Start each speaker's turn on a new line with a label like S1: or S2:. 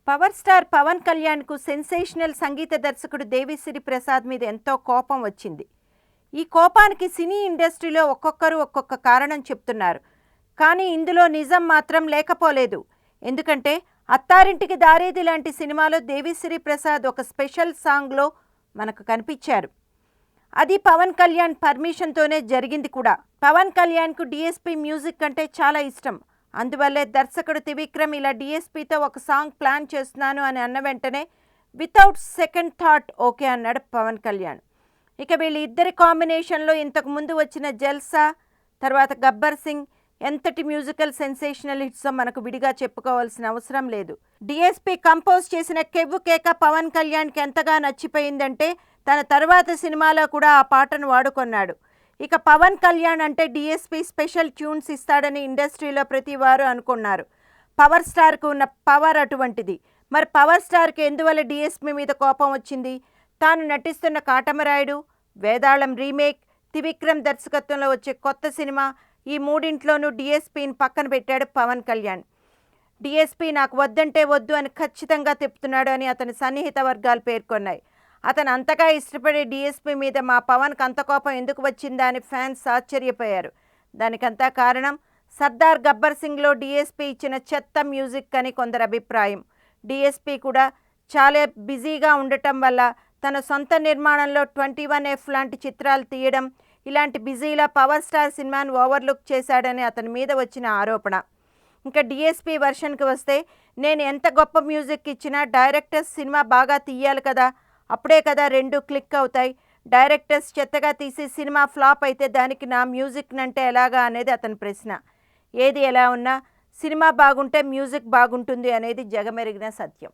S1: Power star Pawan కళ్యాణ్కు sensational సంగీత దర్శకుడు దేవిశ్రీ ప్రసాద్ మీద ఎంతో కోపం వచ్చింది. ఈ కోపానికి సినీ ఇండస్ట్రీలో ఒక్కొక్కరు ఒక్కొక్క కారణం చెప్తున్నారు. కానీ ఇందులో నిజం మాత్రం లేకపోలేదు. ఎందుకంటే అత్తారింటికి దారేది లాంటి సినిమాలో దేవిశ్రీ ప్రసాద్ ఒక స్పెషల్ సాంగ్లో మనకు కనిపించారు. అది పవన్ కళ్యాణ్ పర్మిషన్తోనే జరిగింది కూడా. పవన్ కళ్యాణ్కు డిఎస్పీ మ్యూజిక్ అంటే చాలా ఇష్టం. అందువల్లే దర్శకుడు త్రివిక్రమ్ ఇలా డిఎస్పీతో ఒక సాంగ్ ప్లాన్ చేస్తున్నాను అని అన్న వెంటనే వితౌట్ సెకండ్ థాట్ ఓకే అన్నాడు పవన్ కళ్యాణ్. ఇక వీళ్ళిద్దరి కాంబినేషన్లో ఇంతకు ముందు వచ్చిన జల్సా, తర్వాత గబ్బర్ సింగ్ ఎంతటి మ్యూజికల్ సెన్సేషనల్ హిట్సో మనకు విడిగా చెప్పుకోవాల్సిన అవసరం లేదు. డిఎస్పీ కంపోజ్ చేసిన కెవ్వు కేక పవన్ కళ్యాణ్కి ఎంతగా నచ్చిపోయిందంటే తన తర్వాత సినిమాలో కూడా ఆ పాటను వాడుకొన్నాడు. ఇక పవన్ కళ్యాణ్ అంటే డిఎస్పీ స్పెషల్ ట్యూన్స్ ఇస్తాడని ఇండస్ట్రీలో ప్రతి వారు అనుకున్నారు. పవర్ స్టార్కు ఉన్న పవర్ అటువంటిది. మరి పవర్ స్టార్కి ఎందువల్ల డిఎస్పీ మీద కోపం వచ్చింది? తాను నటిస్తున్న కాటమరాయుడు, వేదాళం రీమేక్, త్రివిక్రమ్ దర్శకత్వంలో వచ్చే కొత్త సినిమా, ఈ మూడింట్లోనూ డిఎస్పీని పక్కన పెట్టాడు పవన్ కళ్యాణ్. డిఎస్పీ నాకు వద్దంటే వద్దు అని ఖచ్చితంగా చెప్తున్నాడు అని అతని సన్నిహిత వర్గాలు పేర్కొన్నాయి. అతను అంతగా ఇష్టపడే డిఎస్పీ మీద మా పవన్కి అంత కోపం ఎందుకు వచ్చిందా అని ఫ్యాన్స్ ఆశ్చర్యపోయారు. దానికంతా కారణం సర్దార్ గబ్బర్ సింగ్లో డిఎస్పీ ఇచ్చిన చెత్త మ్యూజిక్ అని కొందరు అభిప్రాయం. డిఎస్పీ కూడా చాలా బిజీగా ఉండటం వల్ల తన సొంత నిర్మాణంలో 21F లాంటి చిత్రాలు తీయడం, ఇలాంటి బిజీలో పవర్ స్టార్ సినిమాను ఓవర్లుక్ చేశాడని అతని మీద వచ్చిన ఆరోపణ. ఇంకా డిఎస్పీ వర్షన్కి వస్తే, నేను ఎంత గొప్ప మ్యూజిక్ ఇచ్చినా డైరెక్టర్స్ సినిమా బాగా తీయాలి కదా, అప్పుడే కదా రెండు క్లిక్ అవుతాయి. డైరెక్టర్స్ చెత్తగా తీసి సినిమా ఫ్లాప్ అయితే దానికి నా మ్యూజిక్ అంటే ఎలాగా అనేది అతని ప్రశ్న. ఏది ఎలా ఉన్నా సినిమా బాగుంటే మ్యూజిక్ బాగుంటుంది అనేది జగమెరిగిన సత్యం.